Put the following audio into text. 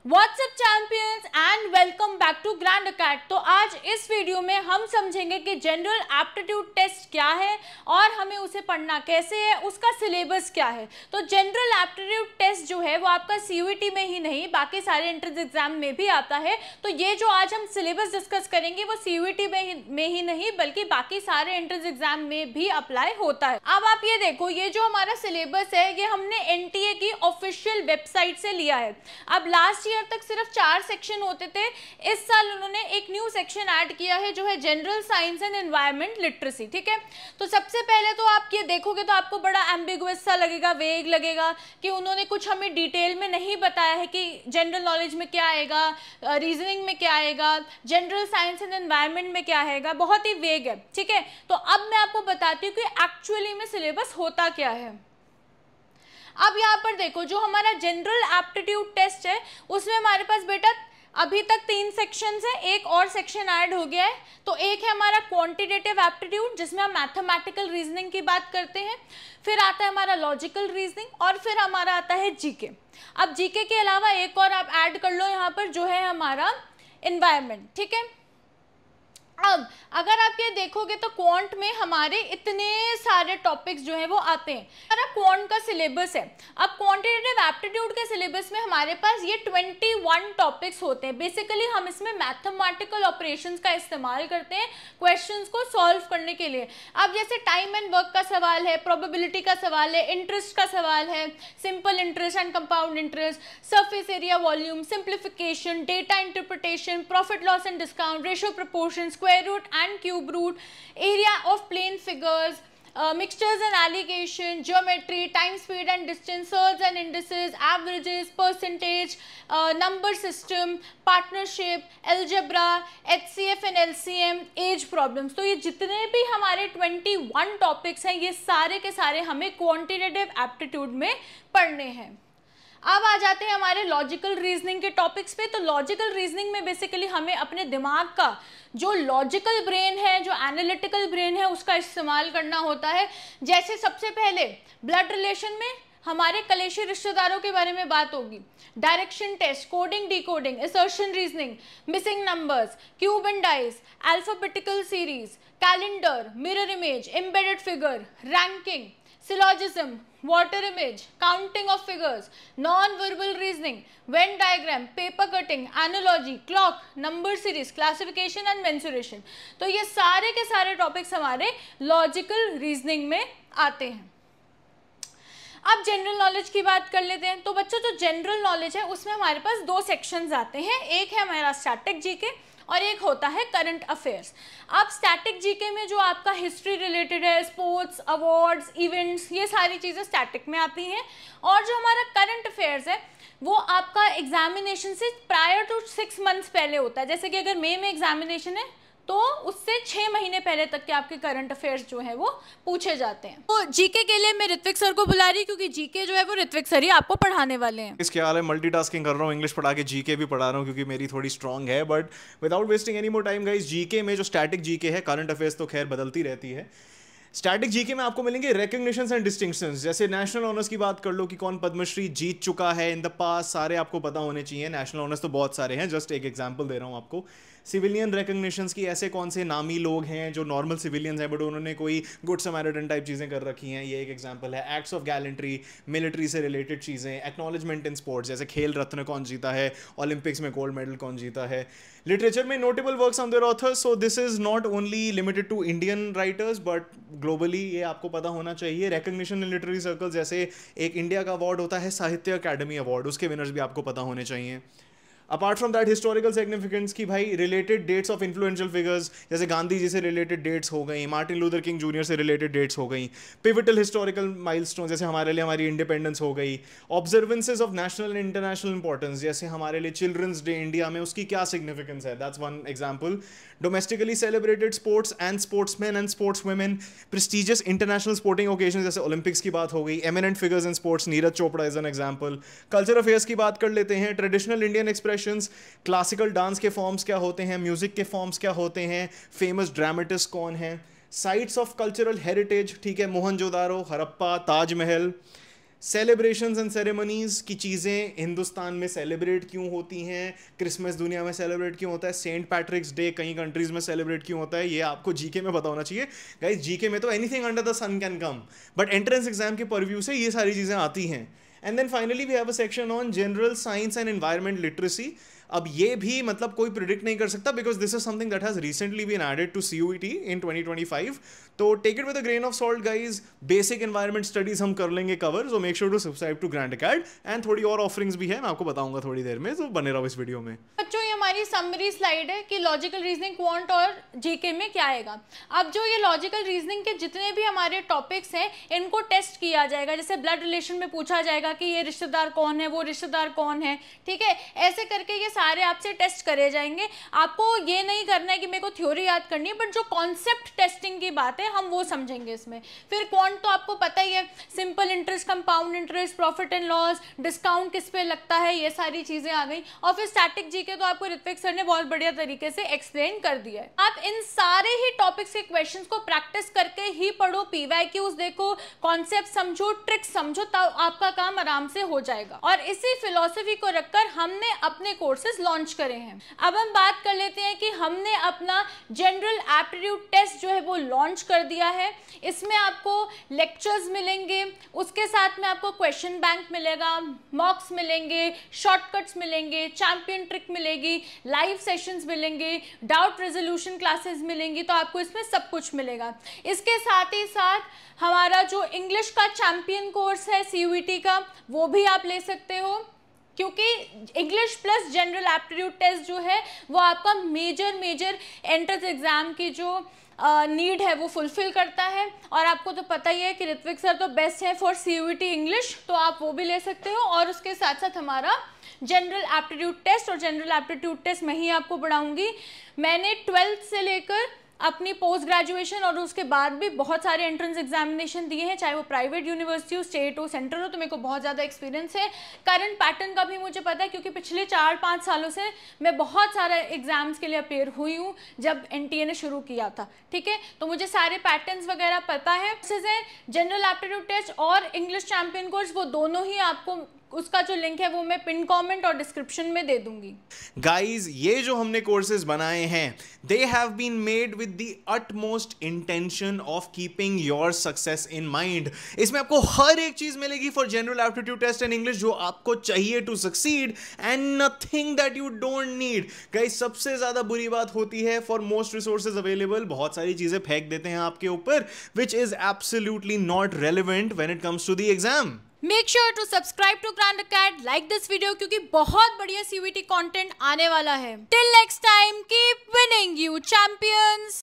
WhatsApp champions and welcome back to Grand Academy. तो आज इस वीडियो में हम समझेंगे कि जनरल एप्टीट्यूड टेस्ट क्या है और हमें उसे पढ़ना कैसे है, उसका सिलेबस क्या है। तो जनरल एप्टीट्यूड टेस्ट जो है वो आपका सीयूईटी में ही नहीं बाकी सारे एंट्रेंस एग्जाम में भी आता है। तो ये जो आज हम सिलेबस डिस्कस करेंगे वो सीयूईटी में ही नहीं बल्कि बाकी सारे एंट्रेंस एग्जाम में भी अप्लाई होता है। अब आप ये देखो, ये जो हमारा सिलेबस है ये हमने एनटीए की ऑफिशियल वेबसाइट से लिया है। अब लास्ट ईयर तक सिर्फ 4 सेक्शन होते थे, इस साल उन्होंने एक न्यू सेक्शन ऐड किया है जो है general science and environment literacy. ठीक है, तो सबसे पहले तो आप ये देखोगे तो आपको बड़ा एम्बिगुअस सा लगेगा, वेग लगेगा कि उन्होंने कुछ हमें डिटेल में नहीं बताया है कि जनरल नॉलेज में क्या आएगा, रीजनिंग में क्या आएगा, जनरल साइंस एंड एनवायरमेंट में क्या आएगा, बहुत ही वेग है। ठीक है, तो अब मैं आपको बताती हूँ कि एक्चुअली में सिलेबस होता क्या है। अब यहाँ पर देखो, जो हमारा जनरल एप्टीट्यूड टेस्ट है उसमें हमारे पास बेटा अभी तक 3 सेक्शंस है, एक और सेक्शन ऐड हो गया है। तो एक है हमारा क्वांटिटेटिव एप्टीट्यूड जिसमें हम मैथमेटिकल रीजनिंग की बात करते हैं, फिर आता है हमारा लॉजिकल रीजनिंग और फिर हमारा आता है जीके। अब जीके के अलावा एक और आप ऐड कर लो यहाँ पर जो है हमारा एनवायरनमेंट। ठीक है, अब अगर आप ये देखोगे तो क्वांट में हमारे इतने सारे टॉपिक्स जो है वो आते हैं। हमारा क्वांट का सिलेबस है, अब क्वांटिटेटिव एप्टीट्यूड के सिलेबस में हमारे पास ये 21 टॉपिक्स होते हैं। बेसिकली हम इसमें मैथमेटिकल ऑपरेशंस का इस्तेमाल करते हैं क्वेश्चंस को सॉल्व करने के लिए। अब जैसे टाइम एंड वर्क का सवाल है, प्रोबेबिलिटी का सवाल है, इंटरेस्ट का सवाल है, simple interest and compound interest, surface area volume, simplification, data interpretation, profit loss and discount, ratio proportion, square root and cube root, area of plane figures, mixtures and alligation, geometry, time, speed and distance, surds and indices, averages, percentage, number system, partnership, algebra, HCF and LCM, age problems। तो ये जितने भी हमारे 21 topics हैं ये सारे के सारे हमें क्वांटिटेटिव एप्टीट्यूड में पढ़ने हैं। अब आ जाते हैं हमारे लॉजिकल रीजनिंग के टॉपिक्स पे। तो लॉजिकल रीजनिंग में बेसिकली हमें अपने दिमाग का जो लॉजिकल ब्रेन है, जो एनालिटिकल ब्रेन है, उसका इस्तेमाल करना होता है। जैसे सबसे पहले ब्लड रिलेशन में हमारे कलेशी रिश्तेदारों के बारे में बात होगी, direction test, coding decoding, assertion reasoning, missing numbers, cube and dice, alphabetical series, calendar, mirror image, embedded figure, ranking, syllogism, water image, counting of figures, non-verbal reasoning, Venn diagram, paper cutting, analogy, clock, number series, classification and mensuration। तो ये सारे के सारे topics हमारे logical reasoning में आते हैं। अब जनरल नॉलेज की बात कर लेते हैं। तो बच्चों जो जनरल नॉलेज है उसमें हमारे पास 2 सेक्शंस आते हैं, एक है हमारा स्टैटिक जीके और एक होता है करंट अफेयर्स। अब स्टैटिक जीके में जो आपका हिस्ट्री रिलेटेड है, स्पोर्ट्स, अवार्ड्स, इवेंट्स, ये सारी चीज़ें स्टैटिक में आती हैं। और जो हमारा करंट अफेयर्स है वो आपका एग्जामिनेशन से प्रायर टू 6 मंथ्स पहले होता है। जैसे कि अगर मई में एग्जामिनेशन है तो उससे 6 महीने पहले तक के आपके करंट अफेयर्स जो है वो पूछे जाते हैं। तो जीके के लिए मैं ऋत्विक सर को बुला रही क्योंकि जीके जो है वो ऋत्विक सर ही आपको पढ़ाने वाले हैं। इसके हाल है, मल्टीटास्किंग कर रहा हूँ, इंग्लिश पढ़ा के जीके भी पढ़ा रहा हूँ क्योंकि मेरी थोड़ी स्ट्रांग है। But without wasting any more time guys, GK में जो स्टैटिक जीके है, करंट अफेयर्स तो खैर बदलती रहती है। स्टैटिक जीके में आपको मिलेंगे रिकॉग्निशंस एंड डिस्टिंक्शंस। जैसे नेशनल ऑनर्स की बात कर लो कि कौन पद्मश्री जीत चुका है इन द पास, सारे आपको पता होने चाहिए। नेशनल ऑनर्स तो बहुत सारे हैं, जस्ट एक एग्जांपल दे रहा हूँ आपको। सिविलियन रिकॉग्निशंस की ऐसे कौन से नामी लोग हैं जो नॉर्मल सिविलियंस हैं बट उन्होंने कोई गुड समैरिटन टाइप चीज़ें कर रखी हैं, ये एक एग्जांपल है। एक्ट्स ऑफ गैलेंट्री, मिलिट्री से रिलेटेड चीज़ें, एक्नॉलेजमेंट इन स्पोर्ट्स, जैसे खेल रत्न कौन जीता है, ओलंपिक्स में गोल्ड मेडल कौन जीता है। लिटरेचर में notable works on their authors, so this is not only limited to Indian writers but globally ये आपको पता होना चाहिए। रिकॉग्निशन इन लिटरेरी सर्कल, जैसे एक इंडिया का अवार्ड होता है साहित्य अकादमी अवार्ड, उसके विनर्स भी आपको पता होने चाहिए। Apart from that historical significance की भाई related dates of influential figures, जैसे गांधी जी से रिलेटेड डेट्स हो गई, मार्टिन लूथर किंग जूनियर से रिलेटेड डेट्स हो गई, पिविटल हिस्टोरिकल माइलस्टोन जैसे हमारे लिए हमारी इंडिपेंडेंस हो गई, observances of national and international importance जैसे हमारे लिए चिल्ड्रंस डे इंडिया में उसकी क्या सिग्निफिकेंस है, that's one example. Domestically celebrated sports and sportsman and sports women, prestigious international sporting occasion जैसे ओलंपिक्स की बात हो गई, eminent figures in sports, Neeraj Chopra is an example. Culture affairs की बात कर लेते हैं, traditional Indian expressions, classical dance के फॉर्म्स क्या होते हैं, म्यूजिक के फॉर्म्स क्या होते हैं, फेमस ड्रामेटिस्ट कौन है, साइट्स ऑफ कल्चरल हेरिटेज, ठीक है, Mohenjodaro, Harappa, Taj Mahal, celebrations and ceremonies की चीज़ें हिंदुस्तान में सेलिब्रेट क्यों होती हैं, क्रिसमस दुनिया में सेलिब्रेट क्यों होता है, सेंट पैट्रिक्स डे कई कंट्रीज में सेलिब्रेट क्यों होता है, ये आपको जीके में पता होना चाहिए गाइस। जीके में तो anything under the sun can come, but entrance exam के परव्यू से ये सारी चीज़ें आती हैं। And then finally we have a section on general science and environment literacy. अब ये भी मतलब कोई प्रिडिक्ट नहीं कर सकता because this is something that has recently been added to CUET in 2025। तो take it with a grain of salt guys. Basic environment studies हम कर लेंगे cover, so make sure to subscribe to Grand Acad. And थोड़ी और offerings भी है, मैं आपको बताऊंगा थोड़ी देर में, तो बने रहो इस वीडियो में। बच्चों ये हमारी समरी स्लाइड है कि लॉजिकल रीजनिंग, क्वांट और जीके में क्या आएगा। अब जो ये लॉजिकल रीजनिंग के जितने भी हमारे टॉपिक्स हैं इनको टेस्ट किया जाएगा। जैसे ब्लड रिलेशन में पूछा जाएगा कि ये रिश्तेदार कौन है, वो रिश्तेदार कौन है, ठीक है। ऐसे करके ये सारे आपसे टेस्ट करे जाएंगे। आपको ये नहीं करना है कि मेरे को थ्योरी याद करनी है, बट जो कॉन्सेप्ट टेस्टिंग की बात है हम वो समझेंगे इसमें। फिर क्वांट तो आपको पता ही है, simple interest, compound interest, profit and loss, discount किस पे लगता है, ये सारी चीजें आ गई। और फिर स्टैटिक जीके तो आपको ऋत्विक सर ने बहुत बढ़िया तरीके से एक्सप्लेन कर दिया है। आप इन सारे ही टॉपिक्स के क्वेश्चंस को प्रैक्टिस करके ही पढ़ो, PYQs देखो, कॉन्सेप्ट समझो, ट्रिक्स समझो, तब आपका काम आराम से हो जाएगा। और इसी फिलॉसफी को रखकर हमने अपने कोर्सेज लॉन्च करे हैं। अब हम बात कर लेते हैं कि हमने अपना जनरल एप्टीट्यूड टेस्ट जो है वो लॉन्च कर दिया है। इसमें आपको लेक्चर्स मिलेंगे, उसके साथ में आपको क्वेश्चन बैंक मिलेगा, मॉक्स मिलेंगे, शॉर्टकट्स मिलेंगे, चैंपियन ट्रिक मिलेगी, लाइव सेशंस मिलेंगे, डाउट रेजोल्यूशन क्लासेस मिलेंगी। तो आपको इसमें सब कुछ मिलेगा। इसके साथ ही साथ हमारा जो इंग्लिश का चैंपियन कोर्स है CUET का, वो भी आप ले सकते हो, क्योंकि English plus general aptitude test जो है वो आपका मेजर एंट्रेंस एग्जाम की जो नीड है वो फुलफिल करता है। और आपको तो पता ही है कि ऋत्विक सर तो बेस्ट है फॉर CUET इंग्लिश, तो आप वो भी ले सकते हो। और उसके साथ साथ हमारा जनरल एप्टीट्यूड टेस्ट, और जनरल एप्टीट्यूड टेस्ट मैं ही आपको पढ़ाऊंगी। मैंने 12th से लेकर अपनी पोस्ट ग्रेजुएशन और उसके बाद भी बहुत सारे एंट्रेंस एग्जामिनेशन दिए हैं, चाहे वो प्राइवेट यूनिवर्सिटी हो, स्टेट हो, सेंट्रल हो, तो मेरे को बहुत ज़्यादा एक्सपीरियंस है। करंट पैटर्न का भी मुझे पता है, क्योंकि पिछले 4-5 सालों से मैं बहुत सारे एग्जाम्स के लिए अपेयर हुई हूँ जब NTA ने शुरू किया था, ठीक है। तो मुझे सारे पैटर्न्स वगैरह पता है। जनरल एप्टीट्यूड टेस्ट और इंग्लिश चैंपियन कोर्स, वो दोनों ही आपको, उसका जो लिंक है वो मैं पिन कमेंट और डिस्क्रिप्शन में दे दूंगी। गाइज ये जो हमने कोर्सेज बनाए हैं, they have been made with the utmost intention of keeping your success in mind. इसमें आपको हर एक चीज मिलेगी for general aptitude test and English जो आपको चाहिए to succeed, and nothing that you don't need. Guys सबसे ज्यादा बुरी बात होती है फॉर मोस्ट रिसोर्सेज अवेलेबल, बहुत सारी चीजें फेंक देते हैं आपके ऊपर, which is absolutely not relevant when it comes to the exam. Make sure to subscribe to Grand Acad, like this video, क्योंकि बहुत बढ़िया CUET कंटेंट आने वाला है। Till next time, keep winning you champions.